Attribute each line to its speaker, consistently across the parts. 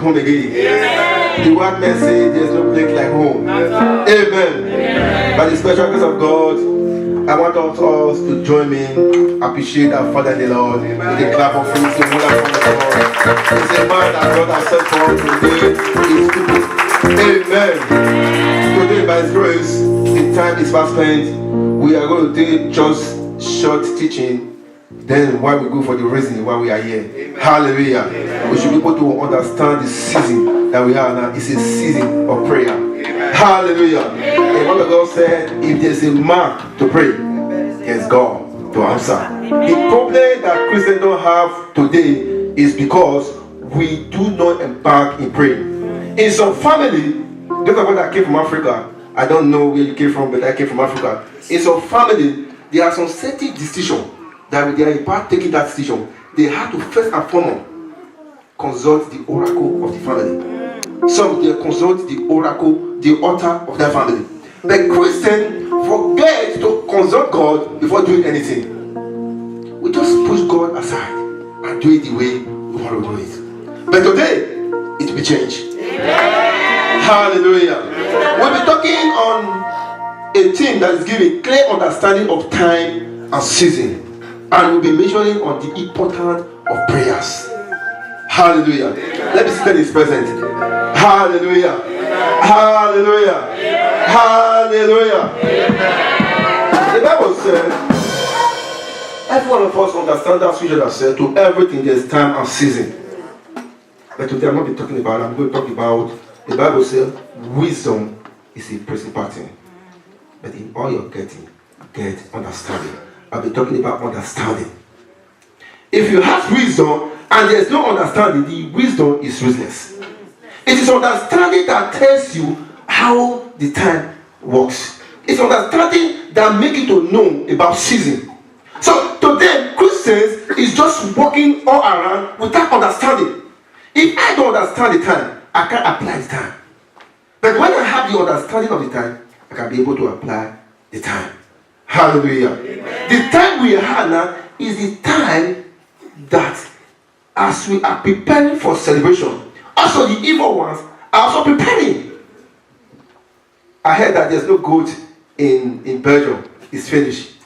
Speaker 1: Again. The word message, there's no place like home. Amen. By the special grace of God, I want us all to join me, appreciate our Father in the Lord, with a clap of praise to wonderful God. It's a man that God has set for us today. Amen. Today, by His grace, the time is fast spent. We are going to take just short teaching. Then why we go for the reason why we are here. Amen. Hallelujah. Amen. We should be able to understand the season that we are now. It's a season of prayer. Amen. Hallelujah. And what the God said, if there's a man to pray, there's God to answer. The problem that Christians don't have today is because we do not embark in praying. In some family, those of us that came from Africa, I don't know where you came from, but I came from Africa. In some family, there are some certain decisions that they are about taking that decision. They have to first and foremost consult the oracle of the family. Some they consult the oracle, the altar of their family. But Christians forget to consult God before doing anything. We just push God aside and do it the way we want to do it. But today, it will change. Amen. Hallelujah. We'll be talking on a theme that is giving clear understanding of time and season. And we'll be measuring on the importance of prayers. Hallelujah. Amen. Let me see that is present. Hallelujah. Amen. Hallelujah. Amen. Hallelujah. Amen. The Bible says, every one of us understands that scripture that said, to everything there's time and season. But today I'm not talking about, I'm going to talk about, the Bible says, wisdom is a principal thing. But in all you're getting, get understanding. I'll be talking about understanding. If you have wisdom and there's no understanding, the wisdom is useless. It is understanding that tells you how the time works. It's understanding that makes you to know about season. So today, Christians is just walking all around without understanding. If I don't understand the time, I can't apply the time. But when I have the understanding of the time, I can be able to apply the time. Hallelujah. Amen. The time we have now is the time that as we are preparing for celebration, also the evil ones are also preparing. I heard that there's no goat in Belgium. It's finished.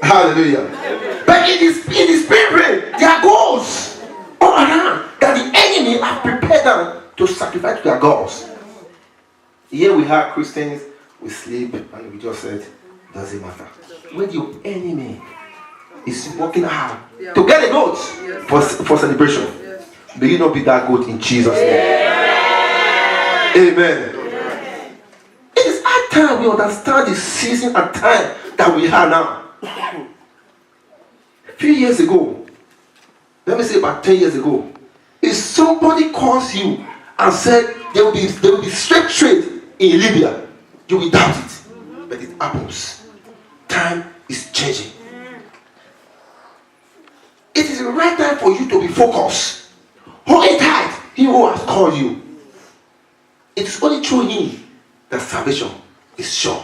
Speaker 1: Hallelujah. Amen. But in the spirit realm, there are gods all around that the enemy have prepared them to sacrifice to their gods. Here we have Christians, we sleep and we just said, doesn't matter. When your enemy is working hard to get a goat for celebration, may you not be that goat in Jesus' name. Amen. It is our time we understand the season and time that we have now. A few years ago, let me say about 10 years ago, if somebody calls you and said they will be straight trade in Libya, you will doubt it. But it happens. Time is changing. It is the right time for you to be focused. Hold it tight, he who has called you. It is only through him that salvation is sure.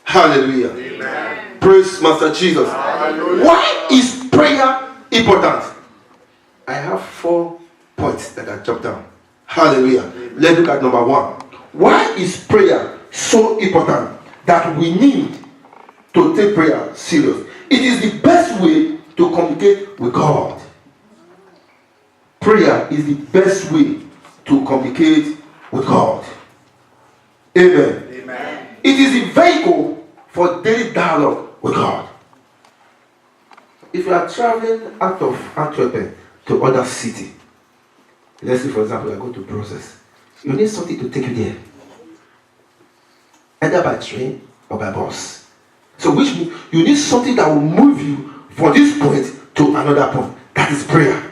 Speaker 1: Hallelujah. Amen. Praise Master Jesus. Hallelujah. Why is prayer important? I have 4 points that I jot down. Hallelujah. Let's look at number 1. Why is prayer so important that we need to take prayer serious? It is the best way to communicate with God. Prayer is the best way to communicate with God. Amen. Amen. It is the vehicle for daily dialogue with God. If you are traveling out of Antwerp to other city, let's say for example you are going to Brussels, you need something to take you there, either by train or by bus. So which means you need something that will move you from this point to another point. That is prayer.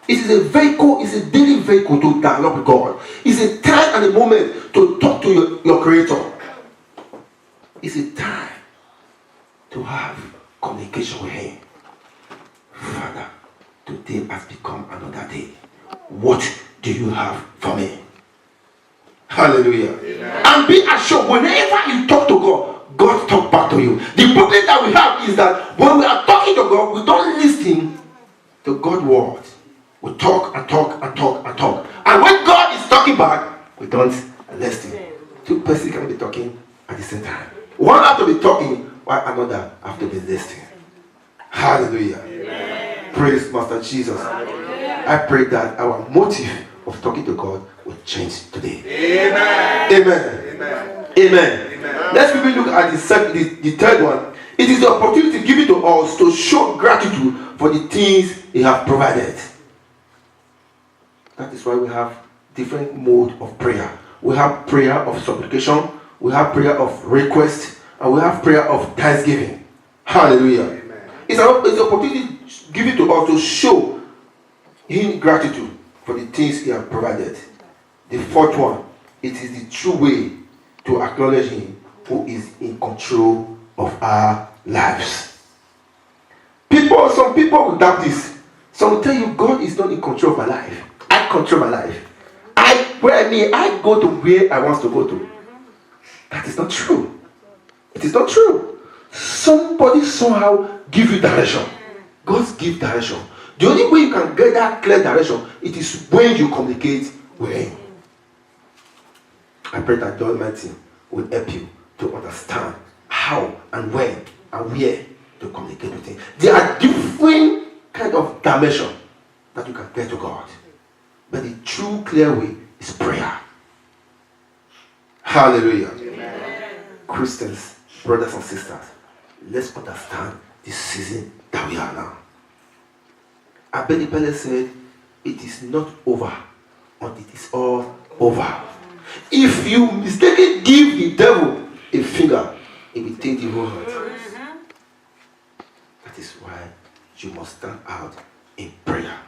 Speaker 1: It is a vehicle, it's a daily vehicle to dialogue with God. It's a time and a moment to talk to your Creator. It's a time to have communication with Him. Father, today has become another day. What do you have for me? Hallelujah. Amen. And be assured, whenever you talk to God, God talk back to you. The problem that we have is that when we are talking to God, we don't listen to God's word. We talk and talk and talk and talk. And when God is talking back, we don't listen. Two persons can be talking at the same time. One have to be talking while another have to be listening. Hallelujah. Amen. Praise Master Jesus. Hallelujah. I pray that our motive of talking to God will change today. Amen. Amen. Amen. Amen. Amen. Let's quickly look at the third one. It is the opportunity given to us to show gratitude for the things He has provided. That is why we have different mode of prayer. We have prayer of supplication, we have prayer of request, and we have prayer of thanksgiving. Hallelujah. Amen. It's an opportunity given to us to show Him gratitude for the things He has provided. The fourth one, it is the true way to acknowledge Him who is in control of our lives. Some people will doubt this. Some will tell you God is not in control of my life. I control my life. I go to where I want to go to. That is not true. It is not true. Somebody somehow give you direction. God gives direction. The only way you can get that clear direction, it is when you communicate with Him. I pray that the Almighty will help you to understand how and when and where to communicate with Him. There are different kind of dimension that you can get to God. But the true clear way is prayer. Hallelujah. Amen. Christians, brothers and sisters, let's understand this season that we are now. Abedipele said, it is not over until it is all over. If you mistakenly give the devil a finger, he will take the whole heart. That is why you must stand out in prayer.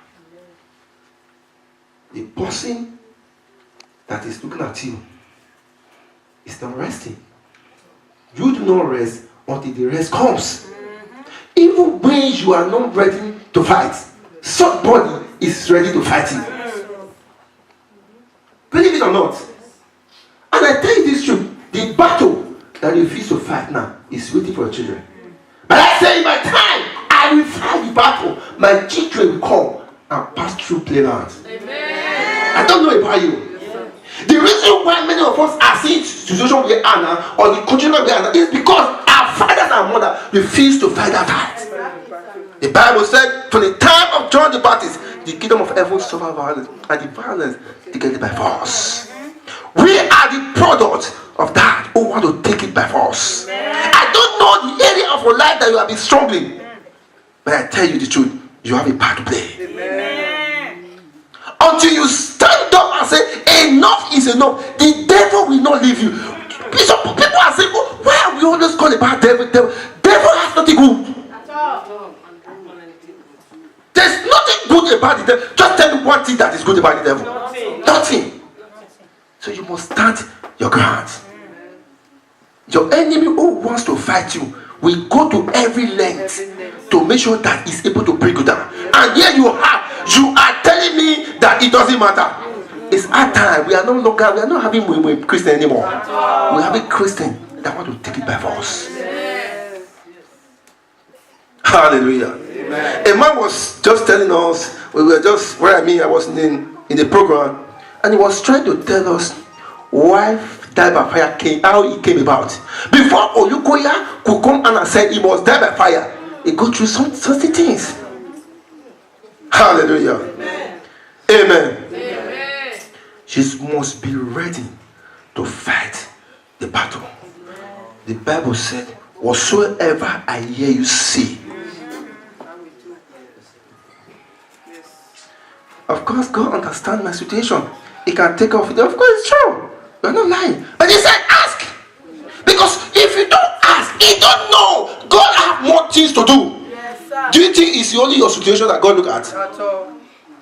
Speaker 1: The person that is looking at you is not resting. You do not rest until the rest comes. Even when you are not ready to fight, somebody is ready to fight you. Believe it or not. And I tell you this truth, the battle that you refuse to fight now is waiting for your children. But I say in my time, I will fight the battle. My children will come and pass through plain land. I don't know about you. The reason why many of us are seeing situation we are now, or the country we are now, is because our fathers and mothers refuse to fight that fight. The Bible said, from the time of John the Baptist, the kingdom of heaven suffered violence, and the violence taken by force. We are the product of that who want to take it by force. I don't know the area of your life that you have been struggling, but I tell you the truth, you have a part to play. Until you stand up and say, enough is enough, the devil will not leave you. Some people are saying, oh, why are we always calling about devil? Devil has nothing good. There's nothing good about the devil. Just tell me one thing that is good about the devil. Nothing. So you must stand your ground. Your enemy who wants to fight you will go to every length to make sure that he's able to bring you down. And here you are telling me that it doesn't matter. It's our time. We are not having Christian anymore. We have a Christian that want to take it by force. Hallelujah. Amen. A man was just telling us, I was in the program, and he was trying to tell us why die by fire came, how it came about. Before Olukoya could come and say he must die by fire, he go through certain things. Hallelujah. Amen. Amen. Amen. She must be ready to fight the battle. The Bible said, whatsoever I hear you say. Of course, God understands my situation. He can take off it. Of course, it's true. You're not lying. But he said, ask. Because if you don't ask, you don't know. God has more things to do. Yes, do you think it's only your situation that God look at?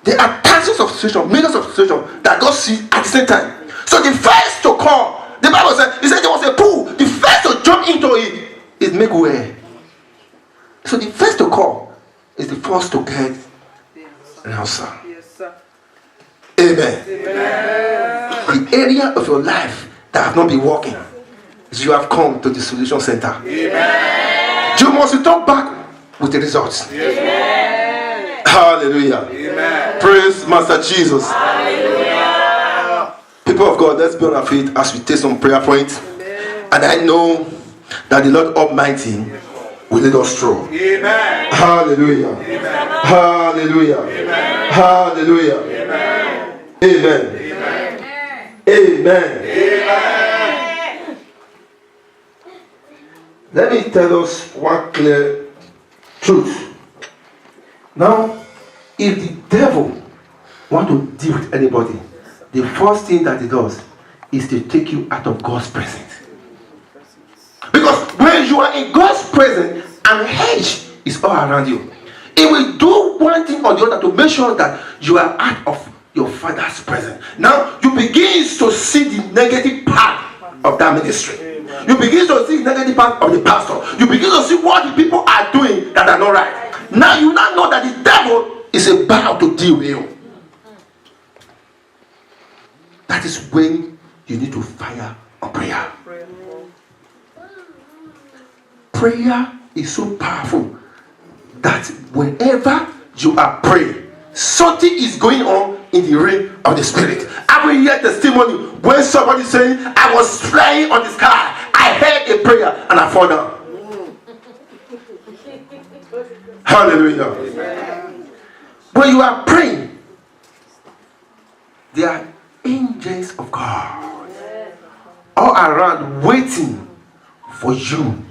Speaker 1: There are thousands of situations, millions of situations that God sees at the same time. So the first to call, the Bible said, he said there was a pool. The first to jump into it is make way. So the first to call is the first to get an answer.
Speaker 2: Yes, sir.
Speaker 1: Amen.
Speaker 2: Amen.
Speaker 1: The area of your life that have not been working, you have come to the solution center.
Speaker 2: Amen.
Speaker 1: You must return back with the results.
Speaker 2: Amen.
Speaker 1: Hallelujah.
Speaker 2: Amen.
Speaker 1: Praise Master Jesus.
Speaker 2: Hallelujah.
Speaker 1: People of God, let's be on our feet as we take some prayer points.
Speaker 2: Amen.
Speaker 1: And I know that the Lord Almighty will lead us through.
Speaker 2: Amen.
Speaker 1: Hallelujah.
Speaker 2: Amen.
Speaker 1: Hallelujah.
Speaker 2: Amen.
Speaker 1: Hallelujah.
Speaker 2: Amen.
Speaker 1: Amen. Amen.
Speaker 2: Amen.
Speaker 1: Let me tell us one clear truth. Now, if the devil want to deal with anybody, the first thing that he does is to take you out of God's presence. Because when you are in God's presence, an hedge is all around you. It will do one thing or the other to make sure that you are out of your Father's presence. Now you begin to see the negative part of that ministry. You begin to see the negative part of the pastor. You begin to see what the people are doing that are not right. Now you now know that the devil is about to deal with you. That is when you need to fire on prayer. Prayer is so powerful that whenever you are praying, something is going on in the realm of the spirit. I will hear testimony when somebody saying, I was flying on the sky, I heard a prayer and I fall down. Hallelujah. When you are praying, there are angels of God all around waiting for you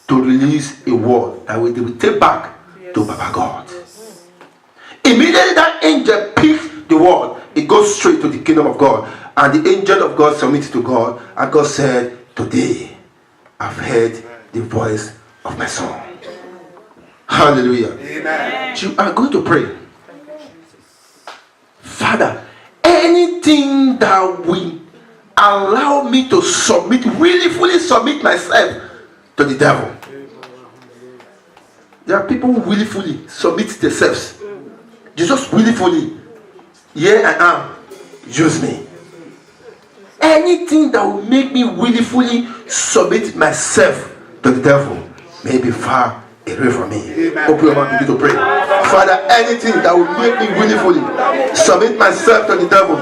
Speaker 1: to release a word that they will take back to Baba God. Immediately that angel picks the word, it goes straight to the kingdom of God, and the angel of God submits to God, and God said, today I've heard the voice of my son. Hallelujah.
Speaker 2: Amen.
Speaker 1: You are going to pray. Father, anything that will allow me to submit, willfully submit myself to the devil. There are people who willfully submit themselves. Jesus willfully, here I am, use me. Anything that will make me willfully submit myself to the devil may be far away from me. Open your mouth, begin to pray. Father, anything that will make me willfully submit myself to the devil,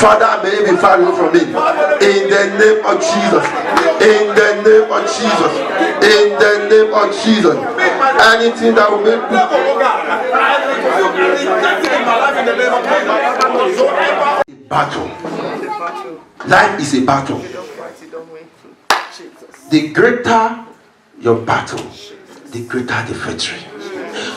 Speaker 1: Father, may it be far away from me. In the name of Jesus. In the name of Jesus. In the name of Jesus. Anything that will make me battle. Life is a battle. The greater your battle, the greater the victory.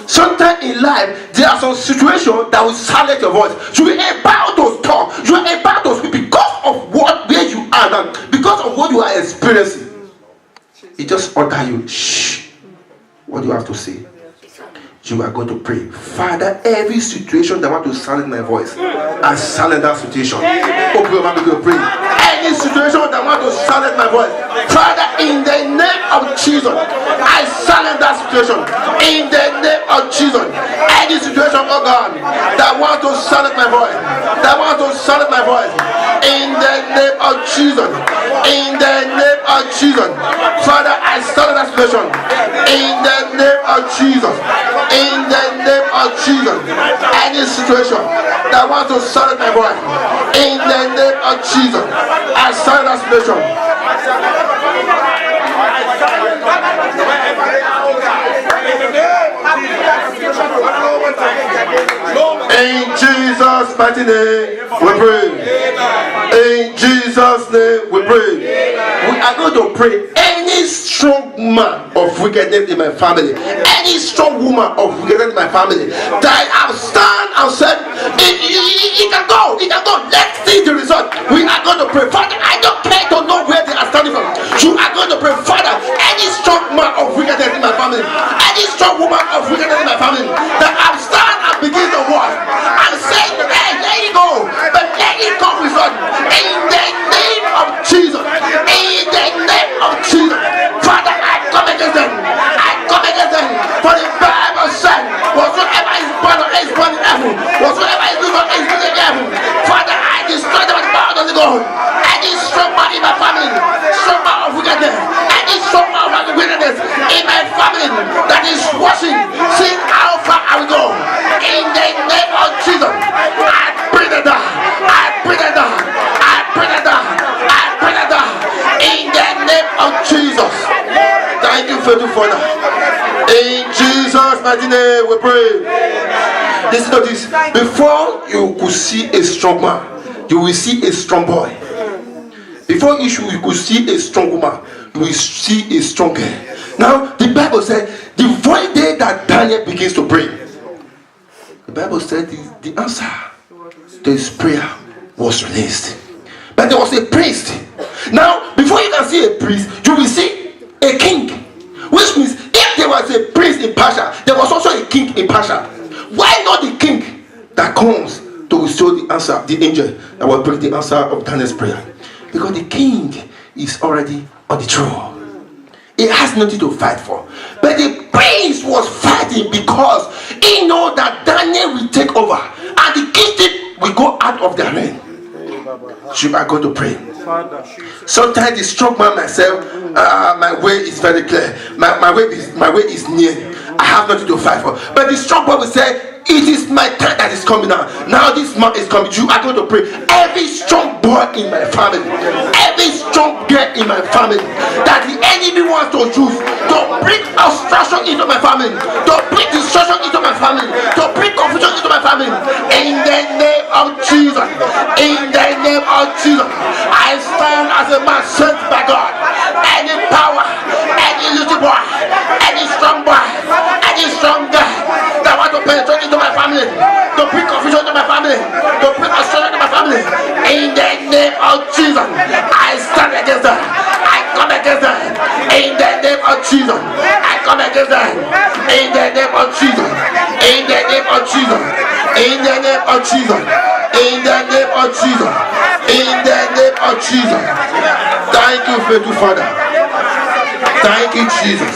Speaker 1: Sometimes in life, there are some situations that will silence your voice. You are about to talk. You are about to speak because of where you are now, because of what you are experiencing. It just order you. Shh. What do you have to say? You are going to pray. Father, every situation that want to silence my voice, I silence that situation. Open your mouth and pray. Any situation that want to silence my voice, Father, in the name of Jesus, I silence that situation. In the name of Jesus, any situation, oh God, that want to silence my voice, that want to silence my voice, in the name of Jesus, in the name of Jesus, Father, I silence that situation. In the name of Jesus. In the name of Jesus, any situation that wants to silence my voice, in the name of Jesus, I silence that situation. In Jesus' mighty name, we pray. In Jesus' name, we pray. We are going to pray. Any strong man of wickedness in my family, any strong woman of wickedness in my family, that I have stand and said, it can go, it can go. Let's see the result. We are going to pray. Father, I don't care to know where they are standing from. You are going to pray. Father, any strong man of wickedness in my family, any strong woman of wickedness in my family, that I stand and begin to walk. Whatsoever is good is good again. Father, I destroy them with the power of the God. Any strong man in my family, strong man of wickedness, any strong man of wickedness in my family that is watching, seeing how far I will go. In the name of Jesus, I bring it down. I bring it down. I bring it down. I bring it down. In the name of Jesus. Thank you, faithful Father. In Jesus' mighty name we pray. Listen to this. Before you could see a strong man, you will see a strong boy. Before you could see a strong woman, you will see a strong girl. Now, the Bible said, the very day that Daniel begins to pray, the Bible said the answer to his prayer was released. But there was a priest. Now, before you can see a priest, you will see a king. Which means, if there was a priest in Persia, there was also a king in Persia. Why not the king that comes to show the answer, the angel that will bring the answer of Daniel's prayer? Because the king is already on the throne. He has nothing to fight for. But the prince was fighting because he knows that Daniel will take over and the kingdom will go out of their reign. Should I go to pray? Sometimes the strong man myself, my way is very clear. My way is near. I have nothing to fight for. But the strong man will say, it is my time that is coming now. Now this man is coming. You are going to pray. Every strong boy in my family, every strong girl in my family that the enemy wants to use to bring obstruction into my family, to bring destruction into my family, to bring confusion into my family. In the name of Jesus, in the name of Jesus, I stand as a man sent by God. Any power, any little boy, any strong boy, any strong girl that want to penetrate into my family, to bring confusion into my family, to bring obstruction into my family, in the name of Jesus, I stand against them. I come against them. In the name of Jesus, I come against them. In the name of Jesus. In the name of Jesus. In the name of Jesus. In the name of Jesus. In the name of Jesus. Thank you, faithful Father. Thank you, Jesus.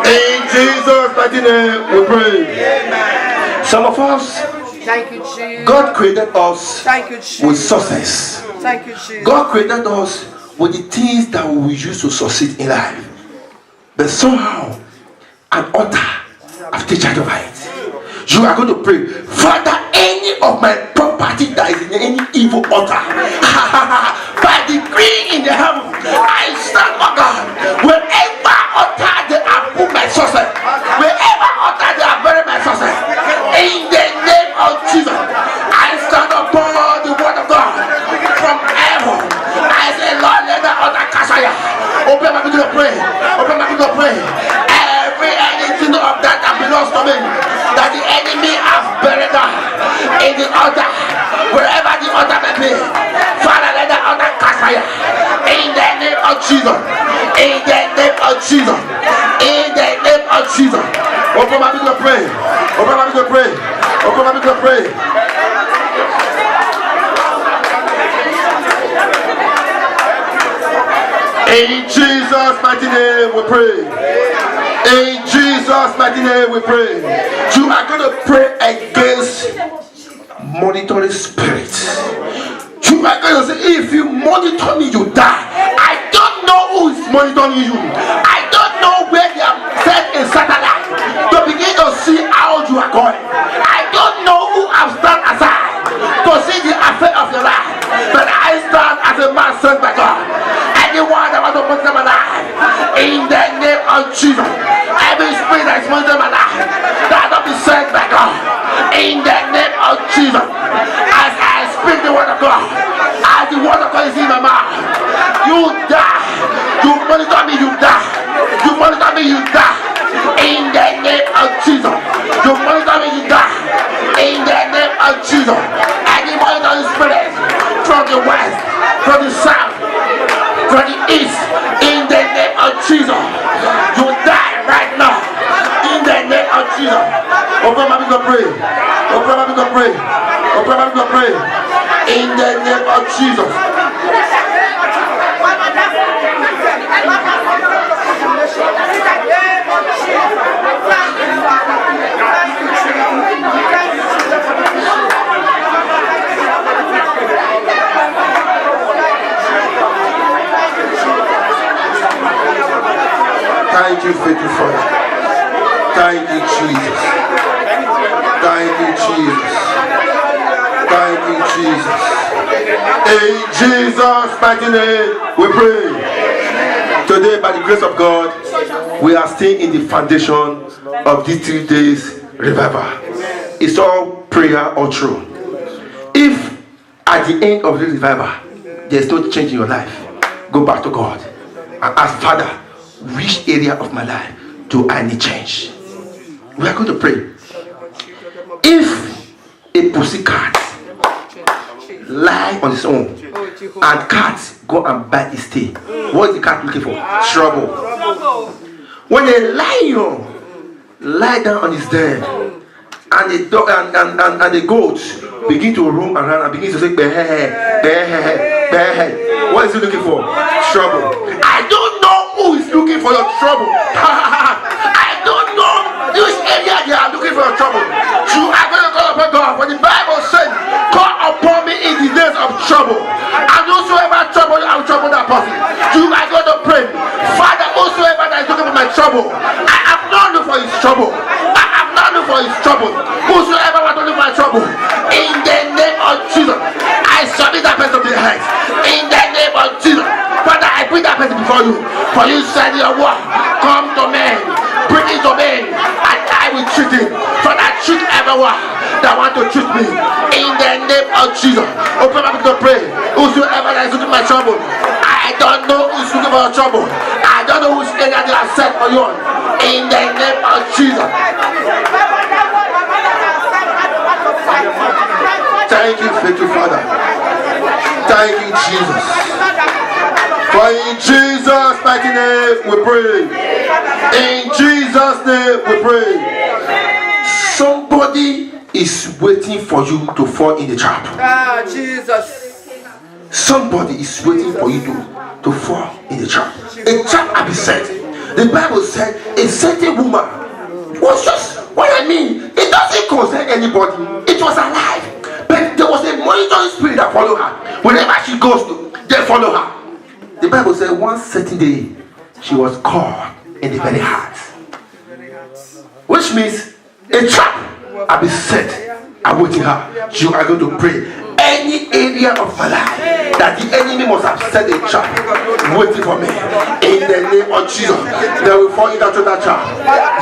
Speaker 1: In Jesus' mighty name we pray. Some of us,
Speaker 2: Thank you, Jesus.
Speaker 1: God created us
Speaker 2: Thank you, Jesus.
Speaker 1: with success.
Speaker 2: Thank you, Jesus.
Speaker 1: God created us with the things that we will use to succeed in life. But somehow, an altar have taken charge of it. You are going to pray, Father, any of my property that is in any evil altar, by decree in the heaven, I stand, oh God, wherever altar they have put my success, wherever altar they have buried my success, in the name of Jesus, I stand upon the word of God from heaven. I say, Lord, let that altar catch fire. Open my mouth to pray. Open my mouth to pray. Anything of that belongs to me, that the enemy has buried down in the altar, wherever the altar may be, Father, let that altar catch fire. In the name of Jesus. In the name of Jesus. In the name of Jesus. Open my mouth to pray. Open my mouth to pray. Open my mouth to pray. In Jesus' mighty name we pray. In Jesus' mighty name we pray. You are going to pray against monitoring spirits. You are going to say, if you monitor me, you die. I don't know who is monitoring you. I don't know where they have set a satellite to begin to see how you are going. I don't know who have stand aside to see the affair of your life. But I stand as a man sent by God. Anyone that wants to monitor my life, in the name of Jesus, every spirit that is monitoring my life, that will be sent by God. In the name of Jesus, as I speak the word of God, as the word of God is in my mouth, you die. You monitor me, you die. You monitor me, you die. In the name of Jesus, you monitor me, you die. In the name of Jesus, any monitoring spirit from the west, from the south, from the east, in the name of Jesus, you die right now. In the name of Jesus. Open my mouth to pray. Open my mouth to pray. Open my mouth to pray. In the name of Jesus. Thank you, faithful Father. Thank you, Jesus. Thank you, Jesus. Thank you, Jesus. In Jesus' mighty name, we pray. Today, by the grace of God, we are still in the foundation of these 3 days revival. It's all prayer or true. If at the end of the revival there's no change in your life, go back to God and ask, Father, which area of my life do I need change? We are going to pray. If a pussycat lie on its own and cats go and bite its tail, what is the cat looking for? Trouble. When a lion lie down on his den and the dog and the goats begin to roam around and begin to say behe, behe, behe, what is he looking for? Trouble. I don't know who is looking for your trouble. I don't know which area they are looking for your trouble. You are going to call upon God. For the Bible said, call upon me in the days of trouble, and whosoever trouble you, I will trouble that person. You are going to pray, Father, whosoever that is looking for my trouble, I have not looked for his trouble. I have not looked for his trouble. Whosoever was looking for my trouble, in the name of Jesus, I submit that person to the head. In the name of Jesus, Father, I bring that person before you. For you said your word, come to me, bring it to me, and I will treat it. Father, treat everyone that want to treat me. In the name of Jesus, open my mouth to pray. Whosoever that is looking for my trouble, I don't know who's looking for your trouble. I don't know which area they are set for you on. In the name of Jesus. Thank you, faithful Father. Thank you, Jesus. For in Jesus' mighty name we pray. In Jesus' name we pray. Somebody is waiting for you to fall in the trap.
Speaker 2: Ah, Jesus.
Speaker 1: Somebody is waiting for you to fall in the trap. A trap has been set. The Bible said a certain woman was just, what I mean, it doesn't concern anybody. It was alive. But there was a monitoring spirit that followed her. Whenever she goes to, they follow her. The Bible said one certain day she was caught in the very heart. Which means a trap has been set awaiting her. You are going to pray. Any area of my life that the enemy must have set a trap waiting for me, in the name of Jesus, they will fall into that trap.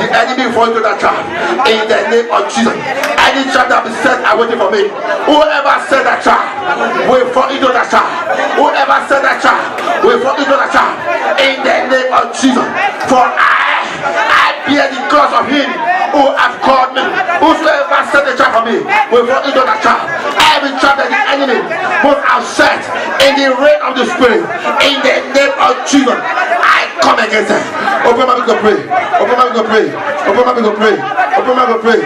Speaker 1: The enemy will fall into that trap. In the name of Jesus, any trap that is set are waiting for me. Whoever set that trap will fall into that trap. Whoever set that trap will fall into that trap. In the name of Jesus, for I bear the cross of him who have called me. Whosoever set the trap for me will fall into that trap. Every trap that the enemy must have set in the reign of the Spirit, in the name of Jesus, I come against it. Open my mouth to pray. Open my mouth to pray. Open my mouth to pray. Open my mouth to pray.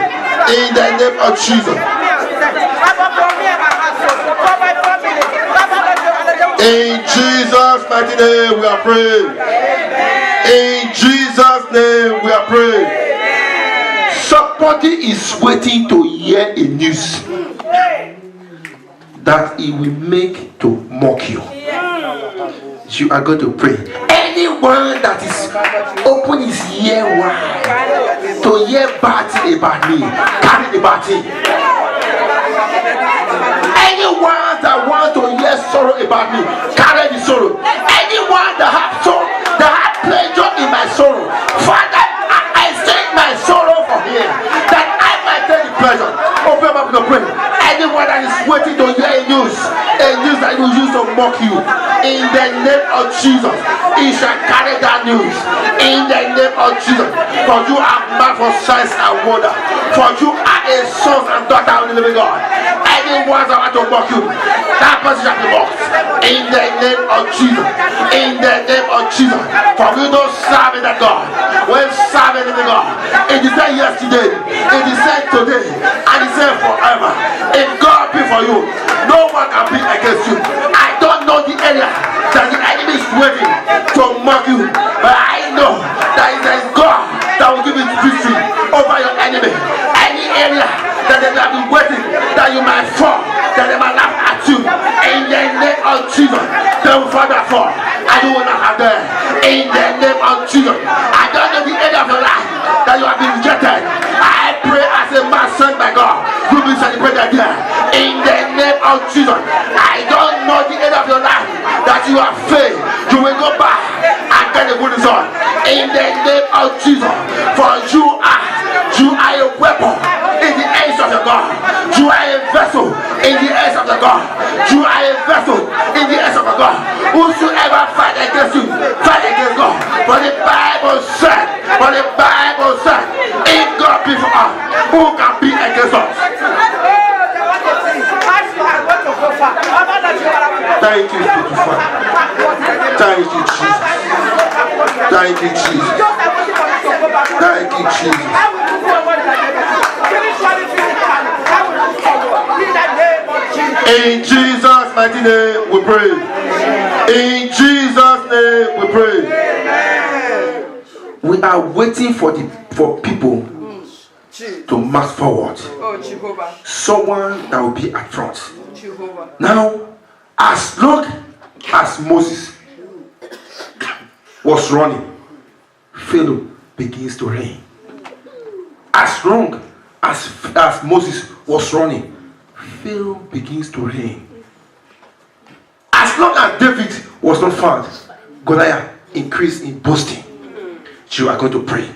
Speaker 1: In the name of Jesus. In Jesus' mighty name we are praying. In Jesus' name we are praying. Somebody is waiting to hear a news that he will make to mock you. You are going to pray. Anyone that is open his ear wide to hear bad thing about me, carry the bad thing. Anyone that wants to hear sorrow about me, carry the sorrow. Anyone that have sorrow, that have pleasure in my sorrow, Father, I take my sorrow from here, that I might take the pleasure. Open up the prayer. Anyone that is waiting to hear a news that will use to mock you, in the name of Jesus, he shall carry that news. In the name of Jesus, for you are man for signs and wonder, for you are a son and daughter of the living God. Anyone that want to mock you, that person shall be mocked. In the name of Jesus, in the name of Jesus, for we don't serve in that God, we serve in the God. It is said yesterday, it is said today, and it is said forever. If God be for you, no one can be against you. I don't know the area that the enemy is waiting to mock you, but I know that it is God that will give you victory over your enemy. Any area that they have been waiting that you might fall, that they might laugh at you, in the name of Jesus, they will fall and fall, and you will not have them. In the name of Jesus, I don't know the of Jesus. I don't know the end of your life that you have failed. You will go back and get a good result. In the name of Jesus. For you are a weapon in the hands of the God. You are a vessel in the hands of the God. You are a vessel in the hands of the God. Whosoever fight against you, fight against God. For the Bible said, if God be for us, who can be against us? Thank you, Father. Thank you, Jesus. Thank you, Jesus. Thank you, Jesus. In Jesus' mighty name we pray. In Jesus' name we pray. We are waiting for people to march forward. Someone that will be at front. Now, as long as Moses was running, Pharaoh begins to reign. As long as Moses was running, Pharaoh begins to reign. As long as David was not found, Goliath increased in boasting. You are going to pray.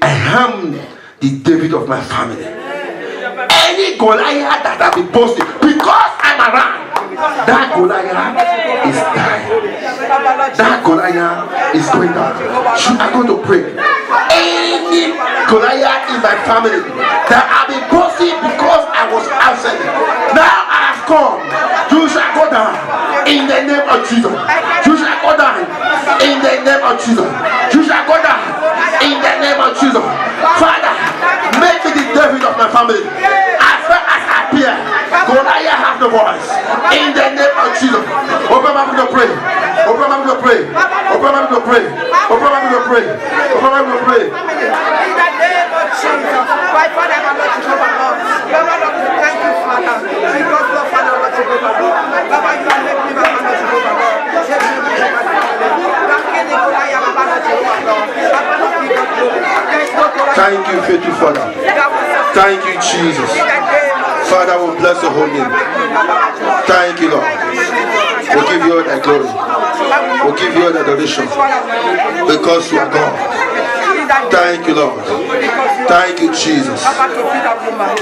Speaker 1: I am the David of my family. Any Goliath that has been boasting because I'm around, that Goliath is dying. That Goliath is going down. You are going to pray. Any Goliath in my family that have been boasting because I was absent, now I have come. You shall go down in the name of Jesus. You shall go down in the name of Jesus. You shall go down in the name of Jesus. Father, make me the David of my family. As far as I appear, Goliath has the voice. In the name of Jesus. Open my mouth to pray. Open my mouth to pray. Open my mouth to pray. Open my mouth to pray. Open my mouth to pray.
Speaker 2: In the name of Jesus. My Father, my Lord, Jehovah, Lord. Lord, thank you, Father. Because Lord, Father, Lord, Jehovah, Lord. Baba, you are making me, my Lord, Jehovah, Lord.
Speaker 1: Thank you, faithful Father. Thank you, Jesus. Father, we bless your holy name. Thank you, Lord. We give you all the glory. We give you all the adoration. Because you are God. Thank you, Lord. Thank you, Jesus.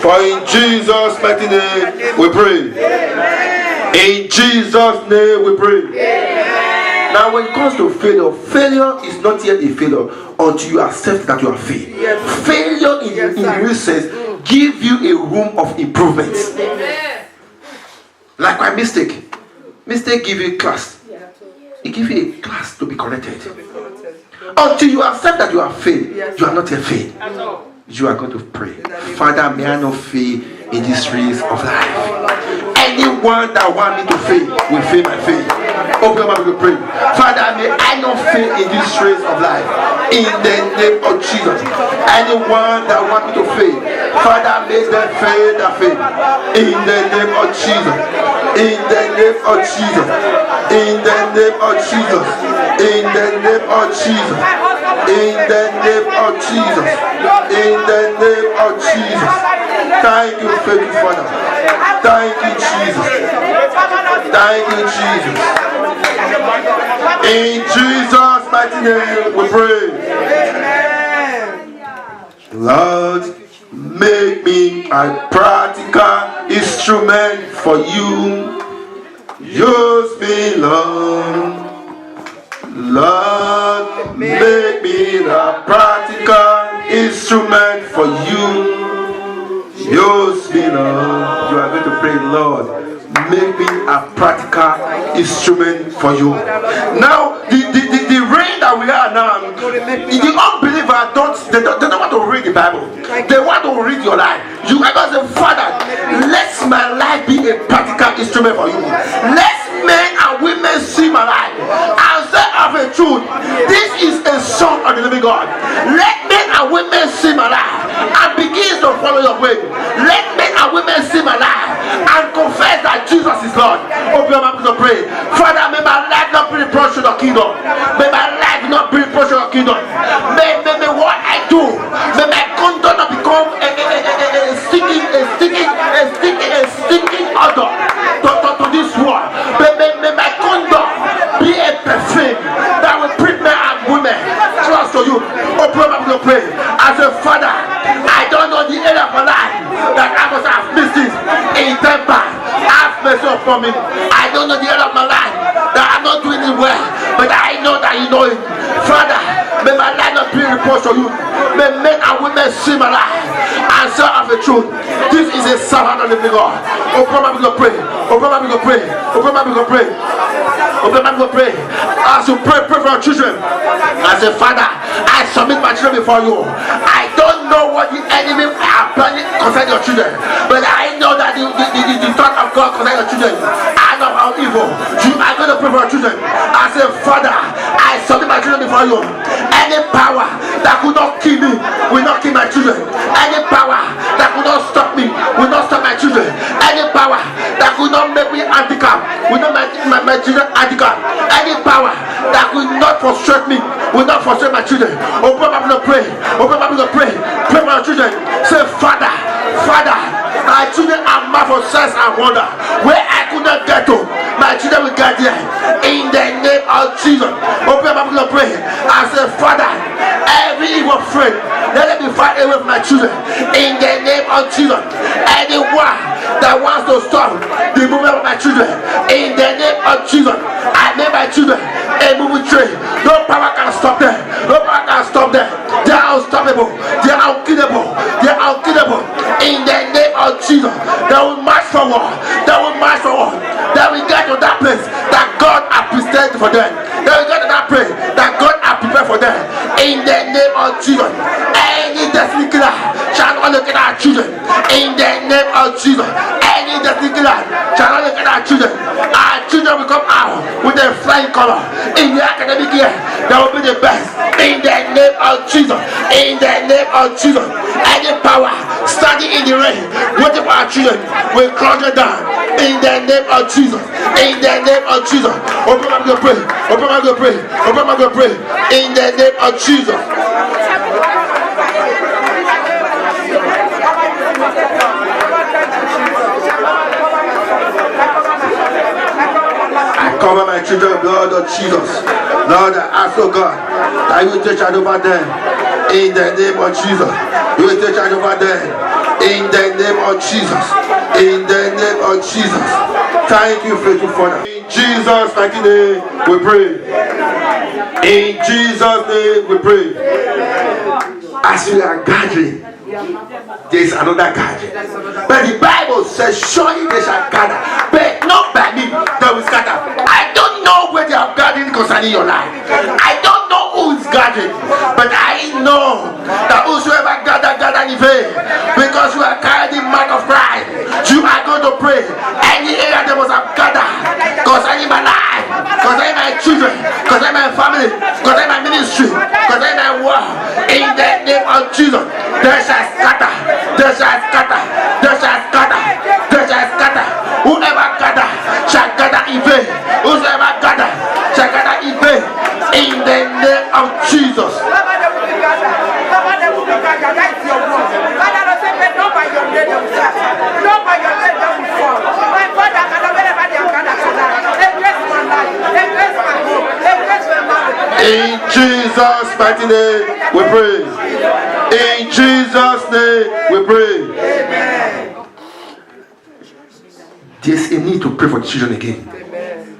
Speaker 1: For in Jesus' mighty name we pray. In Jesus' name we pray. Now when it comes to failure is not yet a failure until you accept that you are failed. Failure in real sense give you a room of improvement. Like my mistake give you a class. It gives you a class to be corrected. Until you accept that you are failed, you are not yet failed. You are going to pray. Father, may I not fail in this race of life. Anyone that wants me to fail will fail my faith. Open your mouth to pray. Father, may I not fail in this race of life. In the name of Jesus. Anyone that wants me to fail, Father, may them fail their faith. In the name of Jesus. In the name of Jesus. In the name of Jesus. In the name of Jesus. In the name of Jesus. In the name of Jesus. Thank you, faithful Father. Thank you, Jesus. Thank you, Jesus. In Jesus' mighty name we pray. Lord, make me a practical instrument for you. Use me, Lord. Lord, make me a practical instrument for you. Use me, Lord. You are going to pray, Lord, make me a practical instrument for you. Now, the reign that we are now, the unbeliever they don't want to read the Bible. They want to read your life. You are going to say, Father, let my life be a practical instrument for you. Let men and women see my life and say of a truth, this is a son of the living God. Let men and women see my life and begin to follow your way. Let men and women see my life and confess that Jesus is Lord. Open your mouth to pray. Father, may my life not be reproach to the kingdom. May my life not be reproach to the kingdom. May what I do, may my conduct not become a sticking odor. upon me. I don't know the end of my life, that I'm not doing it well, but I know that you know it. Father, may my life not be a reproach to you. May men and women see my life and say of the truth. This is a servant of the living God. Open my mouth to pray. Open my mouth to pray. Open my mouth to pray. Open my mouth to pray. As you pray for your children. I say, Father, I submit my children before you. I don't know what the enemy are planning concerning your children, but I know that the thought of God concerning your children are not how evil. You are going to pray for your children. I say, Father, I submit my children before you. Any power that could not kill me will not kill my children. Any power that could not stop me will not stop my children. Any power that could not make me handicapped will not make my children handicapped. Any power that could not frustrate me will not frustrate my children. Open my mouth to pray. Open my mouth to pray. Pray for your children. Say, Father, Father, my children are mad for signs and wonder. Where I could not get to, my children will get there. In the name of Jesus. Open my mouth to pray. I say, Father, every evil friend, let them be far away from my children. In the name of Jesus. Anyone that wants to stop the movement of my children, in the name of Jesus, I make my children a moving train. No power can stop them. No power can stop them. They are unstoppable. They are unkillable. They are unkillable. In the name of Jesus, they will march forward. They will march forward. They will get to that place that God has prepared for them. They will get to that place that God has prepared for them. In the name of Jesus, any destiny killer shall not look at our children. In the name of Jesus, any destiny killer shall not look at our children. Our children will come out with a flying color. In the academic year, they will be the best. In the name of Jesus. In the name of Jesus. Any power standing in the rain, waiting for our children, will crush them down. In the name of Jesus. In the name of Jesus. Open my mouth to pray. Open my mouth to pray. Open my mouth to pray. In the name of Jesus. I cover my children with the blood of Jesus. Lord, I ask, oh God, that you will take charge over them. In the name of Jesus. You will take charge over them. In the name of Jesus. In the name of Jesus. Thank you, faithful Father. In Jesus' mighty name we pray. In Jesus' name we pray. As we are gathering, there is another gathering. But the Bible says, surely they shall gather, but not by me, they will scatter. I don't know where they are gathering concerning your life. I don't know who is gathering, but I know that whosoever gather in vain, because you are carrying the mark of Christ. You are going to pray. Any area they must have gathered concerning my life, concerning my children, concerning my family, concerning my ministry, concerning my work, in the name of Jesus, they shall scatter. They shall scatter. They shall scatter. They shall scatter. Whoever gather shall gather in vain. Whosoever gather shall gather in vain. In the name of Jesus. In Jesus' mighty name we pray. In Jesus' name we pray. Amen. There's a need to pray for the children again. Amen.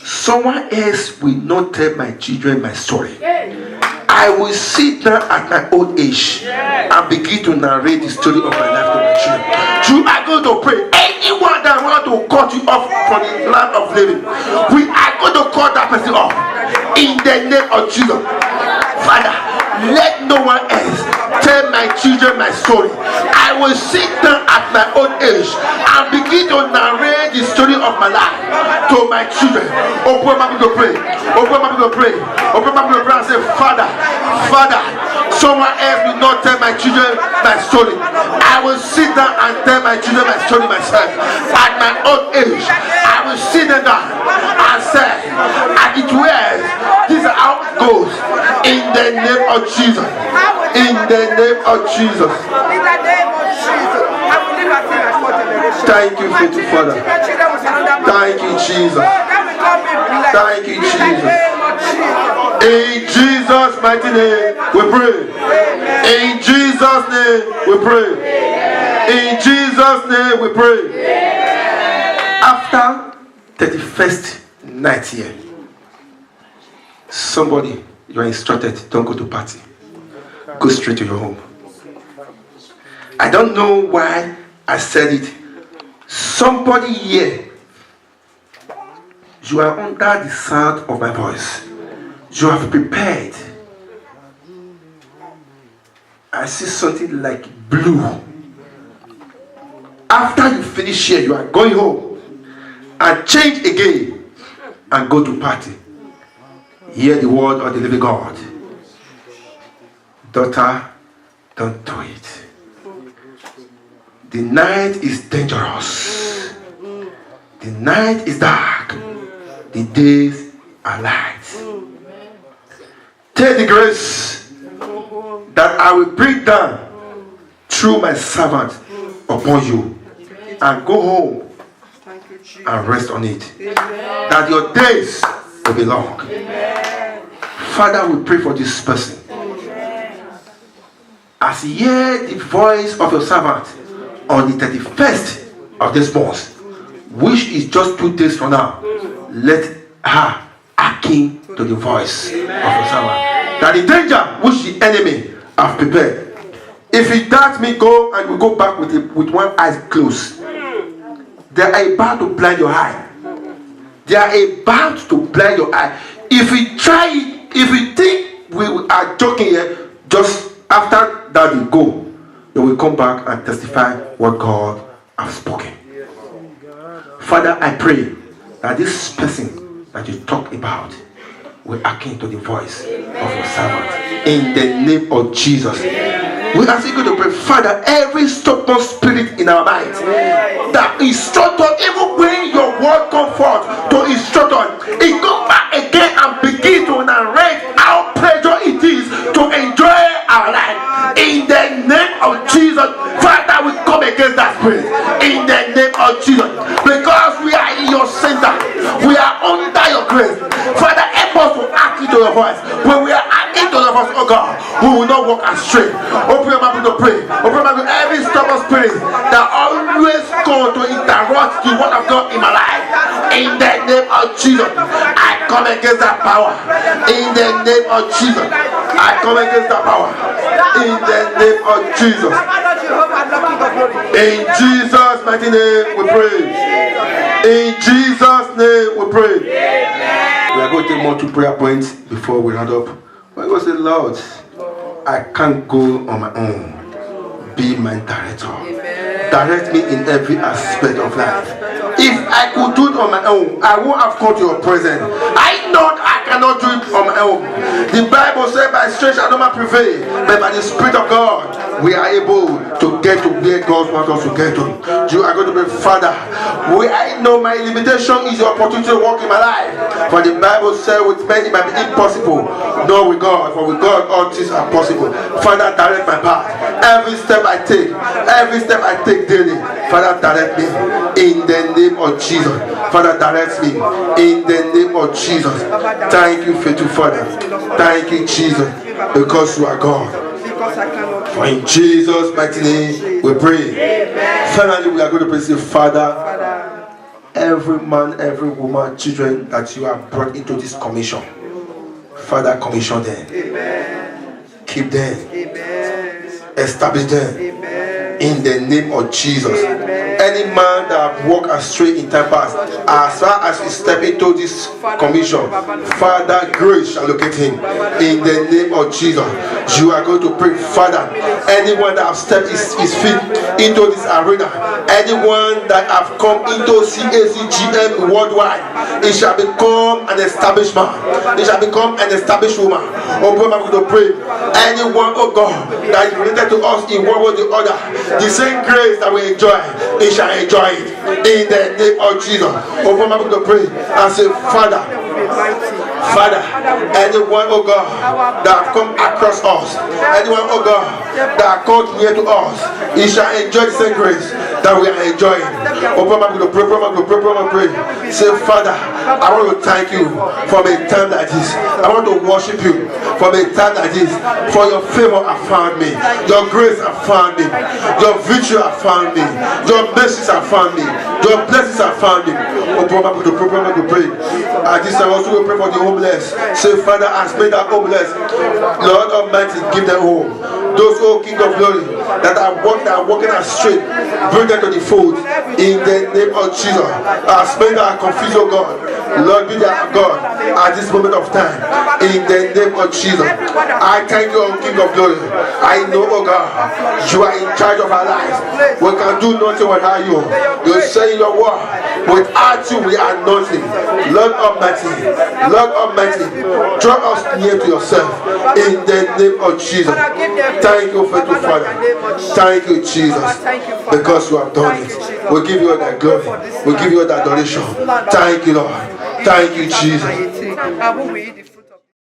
Speaker 1: Someone else will not tell my children my story. I will sit down at my old age and begin to narrate the story of my life to my children. You are going to pray. Anyone that wants to cut you off from the land of living, we are going to cut that person off. In the name of Jesus. Father, let no one else tell my children my story. I will sit down at my old age and begin to narrate the story of my life to my children. Open my mouth to pray. Open my mouth to pray. Open my mouth to pray and say, Father, Father, someone else will not tell my children my story. I will sit down and tell my children my story myself. At my old age, I will sit them down and say, and it will. This is how it goes. In the name of Jesus. In the name of Jesus.
Speaker 2: In the name of Jesus. I will live as in my generation.
Speaker 1: Thank you, faithful Father. Thank you, Jesus. Thank you, Jesus. In Jesus' mighty name we pray. In Jesus' name we pray. In Jesus' name we pray. After 31st night here, somebody, you are instructed, don't go to party. Go straight to your home. I don't know why I said it. Somebody here, you are under the sound of my voice. You have prepared. I see something like blue. After you finish here, you are going home and change again and go to party. Hear the word of the living God. Daughter, don't do it. The night is dangerous. The night is dark. The days are light. Take the grace that I will bring down through my servant upon you, and go home and rest on it. That your days will be long. Father, we pray for this person. As he hear the voice of your servant on the 31st of this month, which is just 2 days from now, let her hearken to the voice of your servant. That the danger which the enemy have prepared, if he does me go and we go back with one eye closed, they are about to blind your eye. They are about to blind your eye. If we try it, if we think we are joking here, just after that we go, they will come back and testify what God has spoken. Father, I pray that this person that you talk about will hearken to the voice of your servant. In the name of Jesus. We ask you to pray, Father, every stubborn spirit in our mind that instruct us, even when your word comes forth to instruct us, it goes back again and begin to narrate how pleasure it is to enjoy our life. In the name of Jesus, Father, we come against that spirit. In the name of Jesus, because we are in your center, we are under your grace. Father, help us to act into your voice. When we are acting to your voice, oh God, we will not walk astray. Open your mouth to pray. Open your mouth to every stubborn spirit that always come to interrupt the word of God in my life. In the name of Jesus, I come against that power. In the name of Jesus, I come against that power. In the name of Jesus. In Jesus' mighty name we pray. In Jesus' name we pray. We are going to take more 2 prayer points before we round up. When we say, Lord, I can't go on my own. Be my director. Direct me in every aspect of life. If I could do it on my own, I won't have come to your presence. I know I cannot do it on my own. The Bible says, by strength shall no man prevail, but by the Spirit of God, we are able to get to where God wants us to get to. You are going to be, Father, where I know my limitation is the opportunity to walk in my life. For the Bible says, with men it might be impossible, nor with God. For with God, all things are possible. Father, direct my path. Every step I take daily, Father, direct me in the name of Jesus. Father, direct me in the name of Jesus. Thank you, faithful Father. Thank you, Jesus, because you are God. For in Jesus' mighty name we pray. Finally, we are going to pray, say, Father, every man, every woman, children that you have brought into this commission, Father, commission them. Keep them. Establish them. In the name of Jesus. Any man that walk astray in time past, as far as he step into this commission, Father, grace shall locate him. In the name of Jesus, you are going to pray, Father, anyone that have stepped his feet into this arena, anyone that have come into CACGM worldwide, it shall become an established man. It shall become an established woman. Oh, I'm going to pray. Anyone, oh God, that is related to us in one way or the other, the same grace that we enjoy, it shall enjoy it in the name of Jesus. Open my mouth to pray and say, Father, anyone, oh God, that have come across us, anyone, oh God, that have come near to us, he shall enjoy the same grace that we are enjoying. Open my mouth to pray. Say, Father, I want to thank you for a time like this. I want to worship you for a time like this. For your favor have found me. Your grace have found me. Your victory have found me. Your mercies have found me. Your blessings have found me. Open my mouth to pray. At this time also we pray for the homeless. Say, Father, as made that homeless, Lord Almighty, give them home. Those, oh King of Glory, that are walking astray, bring them to the fold in the name of Jesus. As many that are confused, oh God, Lord, be their God at this moment of time in the name of Jesus. I thank you, oh King of Glory. I know, oh God, you are in charge of our lives. We can do nothing without you. You say in your word, without you we are nothing. Lord Almighty, draw us near to yourself in the name of Jesus. Thank you, faithful Father. Thank you, Jesus, because you have done it. We give you all that glory. We give you all that adoration. Thank you, Lord. Thank you, Jesus.